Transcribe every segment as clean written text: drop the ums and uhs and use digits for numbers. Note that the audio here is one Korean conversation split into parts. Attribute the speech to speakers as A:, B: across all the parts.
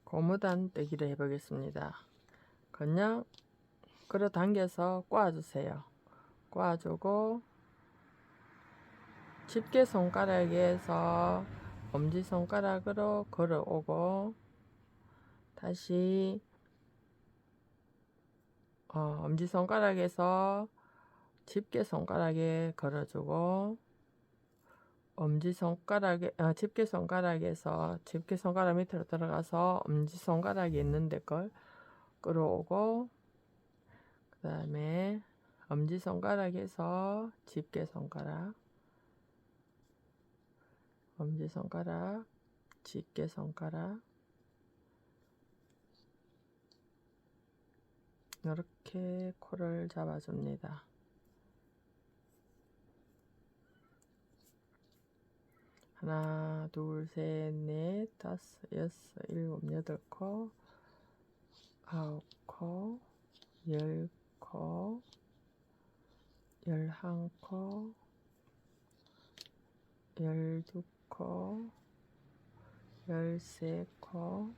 A: 고무단 떼기를 해보겠습니다. 그냥 끌어당겨서 꼬아주세요. 꼬아주고 집게 손가락에서 엄지손가락으로 걸어오고 다시 엄지손가락에서 집게 손가락에 걸어주고 집게 손가락에서 집게 손가락 밑으로 들어가서 엄지손가락이 있는데 걸 끌어오고 그 다음에 엄지손가락에서 집게 손가락 엄지손가락 집게 손가락 이렇게 코를 잡아줍니다. 하나, 둘, 셋, 넷, 다섯, 여섯, 일곱, 여덟 코, 아홉 코, 열 코, 11코, 12코, 13코,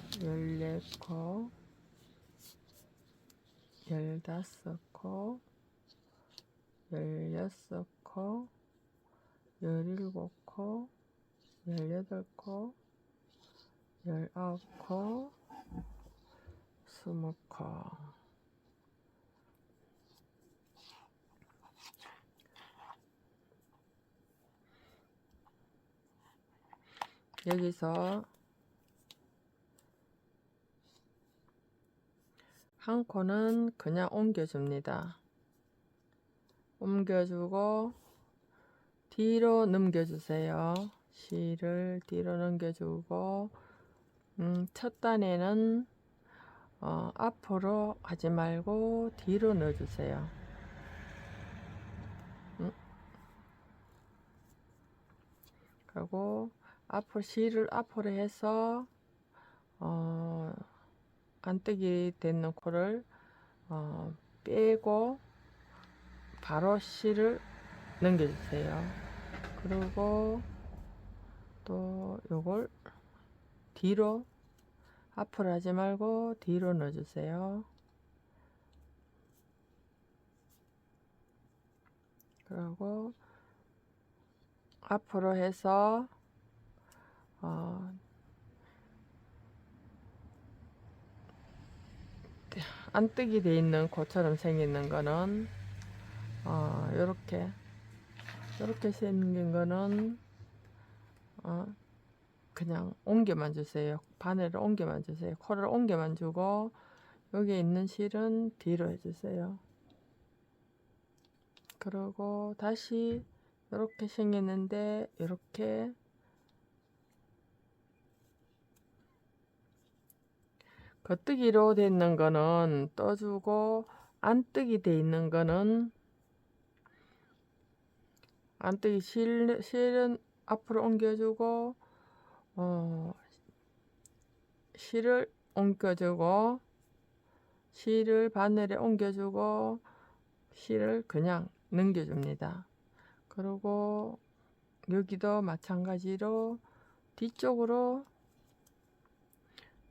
A: 14코, 15코, 16코, 17코, 18코, 19코, 20코. 여기서 한 코는 그냥 옮겨줍니다. 옮겨주고 뒤로 넘겨주세요. 실을 뒤로 넘겨주고 첫 단에는 앞으로 하지 말고 뒤로 넣어주세요. 그리고 실을 앞으로 해서 안뜨기 되는 코를 빼고 바로 실을 넘겨주세요. 그리고 또 요걸 뒤로 앞으로 하지 말고 뒤로 넣어주세요. 그리고 앞으로 해서 안뜨기 돼 있는 코처럼 생기는 거는 요렇게 생긴 거는 그냥 옮겨만 주세요. 바늘을 옮겨만 주세요. 코를 옮겨만 주고 여기 있는 실은 뒤로 해주세요. 그리고 다시 이렇게 생겼는데 이렇게 겉뜨기로 돼 있는 거는 떠주고 안뜨기 돼 있는 거는 안뜨기 실은 앞으로 옮겨주고 실을 옮겨주고 실을 바늘에 옮겨주고 실을 그냥 넘겨줍니다. 그리고 여기도 마찬가지로 뒤쪽으로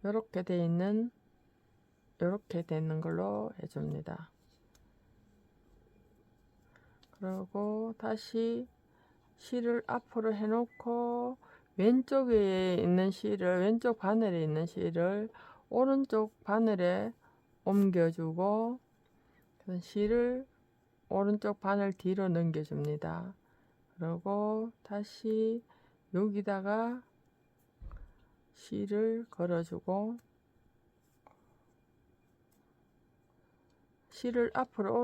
A: 이렇게 되는 걸로 해줍니다. 그리고 다시 실을 앞으로 해놓고 왼쪽 바늘에 있는 실을 오른쪽 바늘에 옮겨주고 실을 오른쪽 바늘 뒤로 넘겨줍니다. 그리고 다시 여기다가 실을 걸어주고 실을 앞으로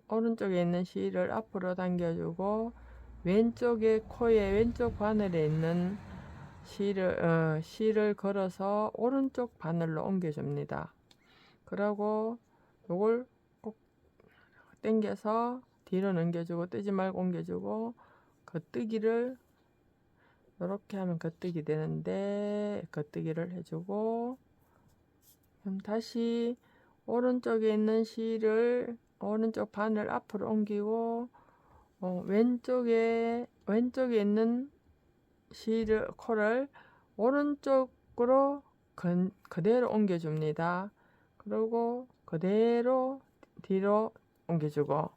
A: 오른쪽에 있는 실을 앞으로 당겨주고 왼쪽 바늘에 있는 실을 걸어서 오른쪽 바늘로 옮겨줍니다. 그리고 요걸 꼭 당겨서 뒤로 넘겨주고 뜨지 말고 옮겨주고 겉뜨기를 이렇게 하면 겉뜨기 되는데 겉뜨기를 해주고 그럼 다시 오른쪽에 있는 실을 오른쪽 바늘 앞으로 옮기고 왼쪽에 있는 코를 오른쪽으로 그대로 옮겨줍니다. 그리고 그대로 뒤로 옮겨주고,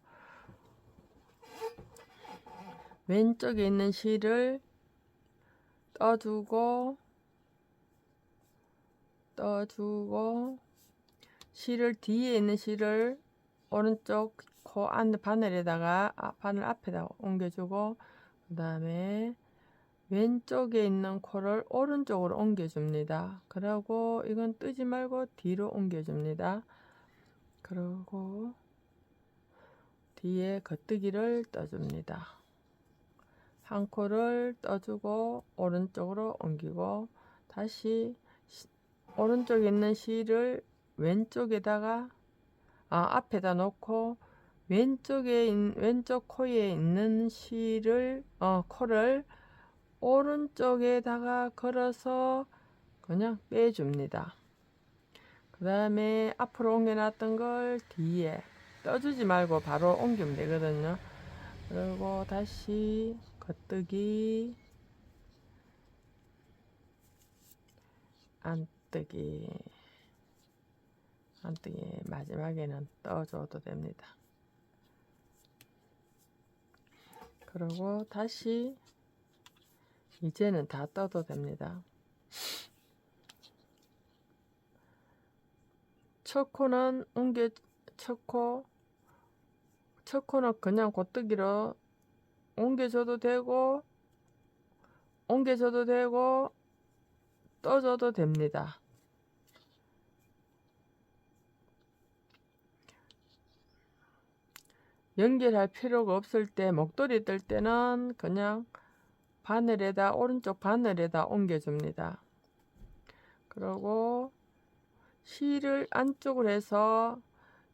A: 왼쪽에 있는 실을 떠주고 실을 뒤에 있는 실을 오른쪽 코 안 바늘에다가 바늘 앞에다 옮겨주고, 그 다음에 왼쪽에 있는 코를 오른쪽으로 옮겨줍니다. 그리고 이건 뜨지 말고 뒤로 옮겨줍니다. 그리고 뒤에 겉뜨기를 떠줍니다. 한 코를 떠주고 오른쪽으로 옮기고, 다시 오른쪽에 있는 실을 왼쪽에다가 앞에다 놓고, 왼쪽 코에 있는 실을 코를 오른쪽에다가 걸어서 그냥 빼줍니다. 그 다음에 앞으로 옮겨놨던 걸 뒤에 떠주지 말고 바로 옮기면 되거든요. 그리고 다시 겉뜨기, 안뜨기 마지막에는 떠줘도 됩니다. 그리고 다시 이제는 다 떠도 됩니다. 첫 코는 첫 코는 그냥 겉뜨기로 옮겨줘도 되고 떠줘도 됩니다. 연결할 필요가 없을 때, 목도리 뜰 때는 그냥 오른쪽 바늘에다 옮겨줍니다. 그리고 실을 안쪽으로 해서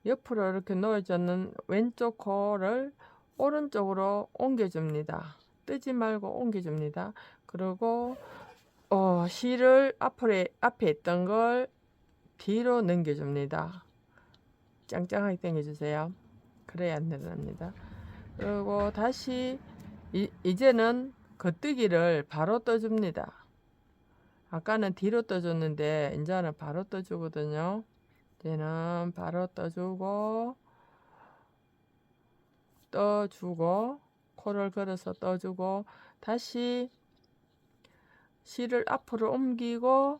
A: 옆으로 이렇게 놓여졌는 왼쪽 코를 오른쪽으로 옮겨줍니다. 뜨지 말고 옮겨줍니다. 그리고 실을 앞에 있던 걸 뒤로 넘겨줍니다. 짱짱하게 당겨주세요. 그래야 안 내려갑니다. 그리고 다시 이제는 겉뜨기를 바로 떠줍니다. 아까는 뒤로 떠줬는데 이제는 바로 떠주거든요. 이제는 바로 떠주고 코를 걸어서 떠주고, 다시 실을 앞으로 옮기고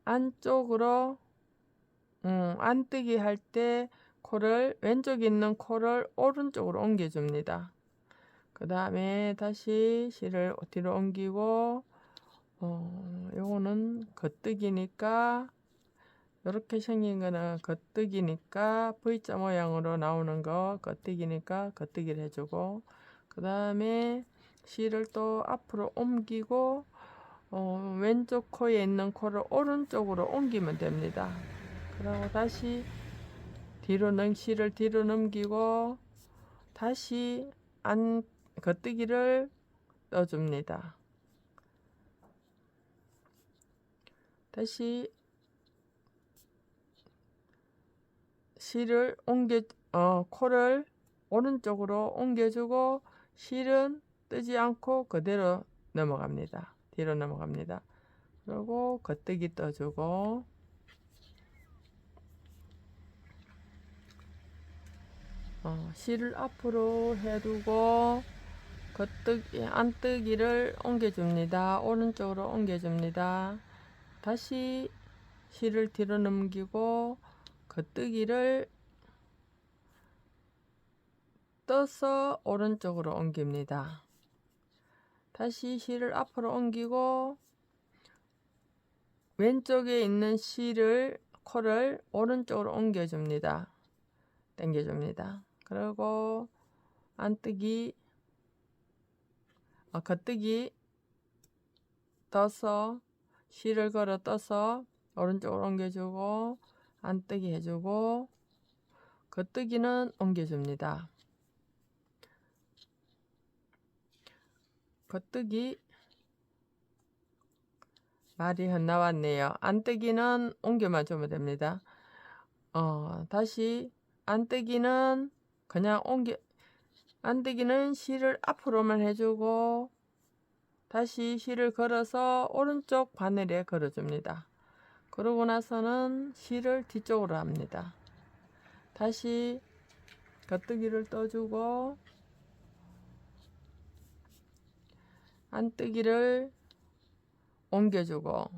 A: 안쪽으로 안뜨기 할 때 왼쪽에 있는 코를 오른쪽으로 옮겨줍니다. 그 다음에 다시 실을 뒤로 옮기고, 요거는 겉뜨기니까, 이렇게 생긴 거는 겉뜨기니까 V자 모양으로 나오는 거 겉뜨기니까 겉뜨기를 해주고, 그 다음에 실을 또 앞으로 옮기고 왼쪽 코에 있는 코를 오른쪽으로 옮기면 됩니다. 그리고 다시 실을 뒤로 넘기고 다시 겉뜨기를 떠줍니다. 다시 실을 코를 오른쪽으로 옮겨주고, 실은 뜨지 않고 그대로 넘어갑니다. 뒤로 넘어갑니다. 그리고 겉뜨기 떠주고, 실을 앞으로 해두고 안뜨기를 옮겨줍니다. 오른쪽으로 옮겨줍니다. 다시 실을 뒤로 넘기고 겉뜨기를 떠서 오른쪽으로 옮깁니다. 다시 실을 앞으로 옮기고 왼쪽에 있는 코를 오른쪽으로 옮겨줍니다. 당겨줍니다. 그리고 겉뜨기 떠서 실을 걸어 떠서 오른쪽으로 옮겨주고 안뜨기 해주고, 겉뜨기는 옮겨줍니다. 겉뜨기 말이 헛나왔네요. 안뜨기는 옮겨만 주면 됩니다. 다시 안뜨기는 그냥 안뜨기는 실을 앞으로만 해주고 다시 실을 걸어서 오른쪽 바늘에 걸어줍니다. 그러고 나서는 실을 뒤쪽으로 합니다. 다시 겉뜨기를 떠주고 안뜨기를 옮겨주고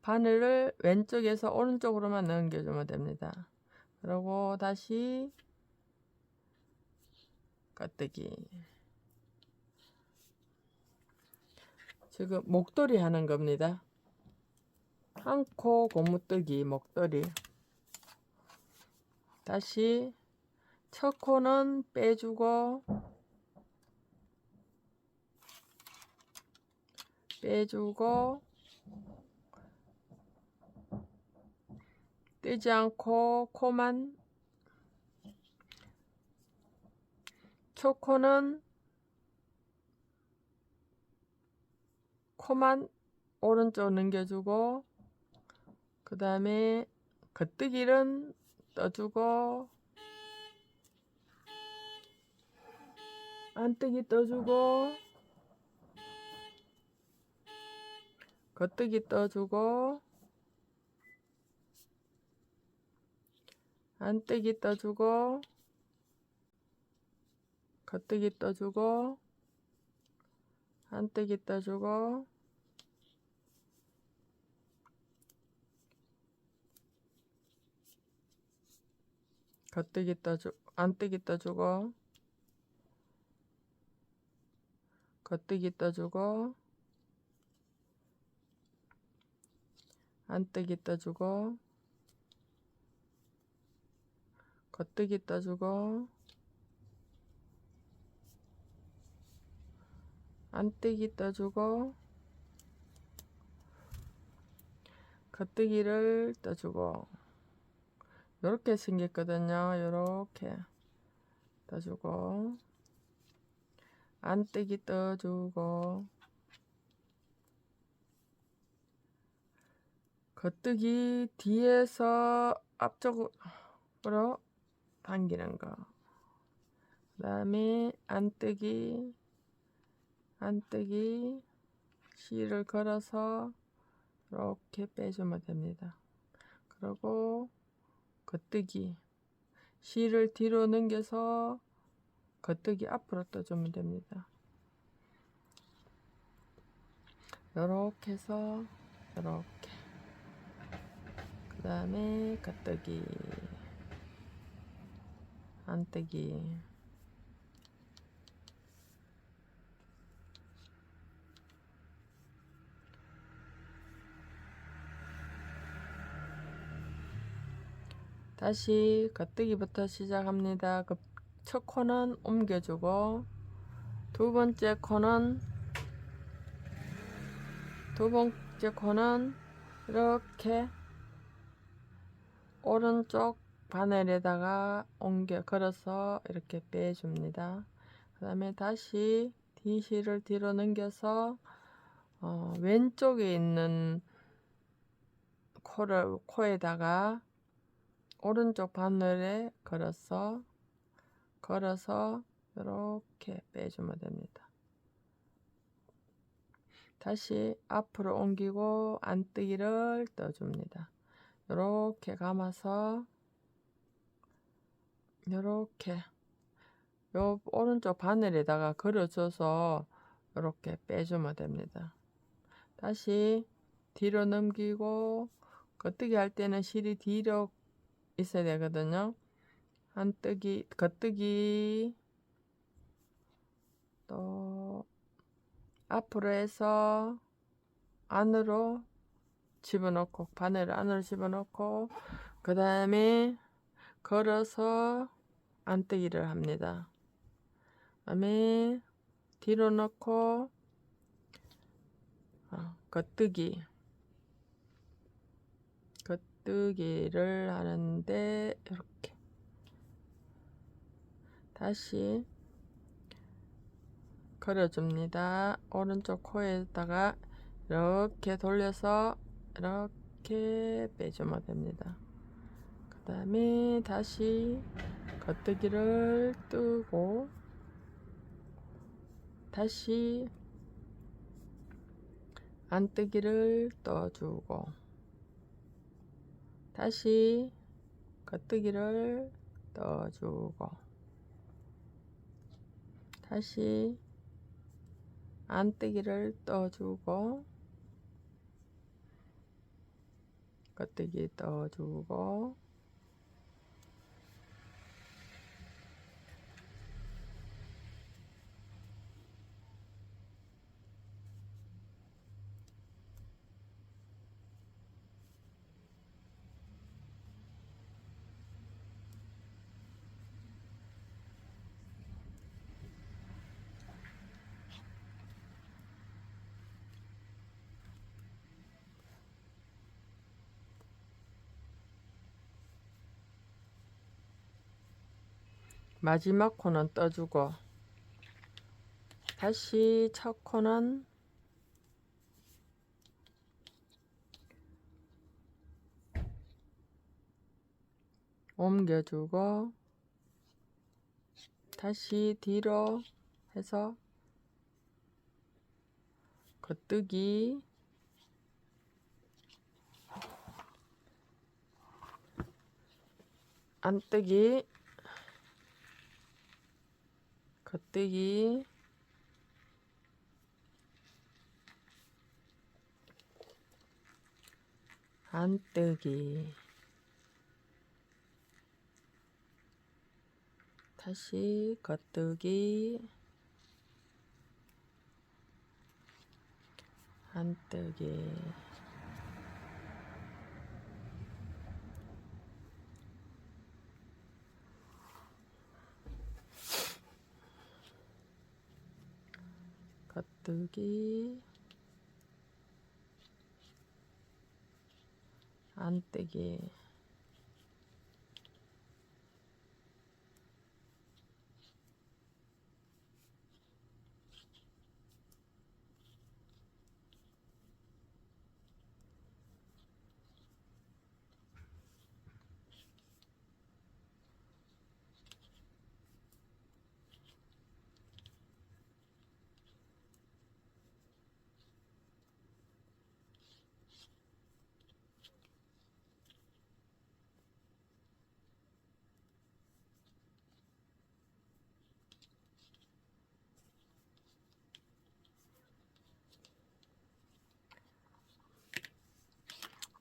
A: 바늘을 왼쪽에서 오른쪽으로만 넘겨주면 됩니다. 그리고 다시 겉뜨기. 지금 목도리 하는 겁니다. 한 코 고무뜨기 목도리. 다시 첫 코는 빼주고 뜨지 않고 코만, 첫 코는 코만 오른쪽 넘겨주고 그 다음에 겉뜨기는 떠주고 안뜨기 떠주고 겉뜨기 떠주고 안뜨기 떠주고 겉뜨기 떠주고 안뜨기 떠주고 겉뜨기 떠주고 안뜨기 떠주고 겉뜨기 떠주고 안뜨기 떠주고 겉뜨기 떠주고 안뜨기 떠주고 겉뜨기를 떠주고 요렇게 생겼거든요. 요렇게 떠주고 안뜨기 떠주고 겉뜨기 뒤에서 앞쪽으로 당기는 거. 그 다음에 안뜨기 실을 걸어서 이렇게 빼주면 됩니다. 그리고 겉뜨기 실을 뒤로 넘겨서 겉뜨기 앞으로 떠주면 됩니다. 요렇게 해서 요렇게 그 다음에 겉뜨기 안뜨기 다시 겉뜨기부터 시작합니다. 첫 코는 옮겨주고 두 번째 코는 이렇게 오른쪽 바늘에다가 걸어서 이렇게 빼줍니다. 그 다음에 다시 뒤실을 뒤로 넘겨서 왼쪽에 있는 코에다가 오른쪽 바늘에 걸어서 이렇게 빼주면 됩니다. 다시 앞으로 옮기고 안뜨기를 떠줍니다. 이렇게 감아서 이렇게 요 오른쪽 바늘에다가 걸어줘서 이렇게 빼주면 됩니다. 다시 뒤로 넘기고 겉뜨기 할 때는 실이 뒤로 있어야 되거든요. 겉뜨기 또 앞으로 해서 안으로 집어넣고 바늘을 안으로 집어넣고 그 다음에 걸어서 안뜨기를 합니다. 그 다음에 뒤로 넣고 겉뜨기를 하는데 이렇게 다시 걸어줍니다. 오른쪽 코에다가 이렇게 돌려서 이렇게 빼주면 됩니다. 그 다음에 다시 겉뜨기를 뜨고 다시 안뜨기를 떠주고 다시 겉뜨기를 떠주고 다시 안뜨기를 떠주고 겉뜨기 떠주고 마지막 코는 떠주고 다시 첫 코는 옮겨주고 다시 뒤로 해서 겉뜨기 안뜨기 겉뜨기 안뜨기 다시 겉뜨기 안뜨기 겉뜨기 안뜨기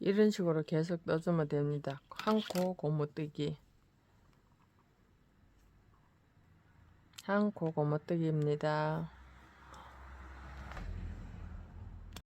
A: 이런 식으로 계속 떠주면 됩니다. 한 코 고무뜨기 한 코 고무뜨기입니다.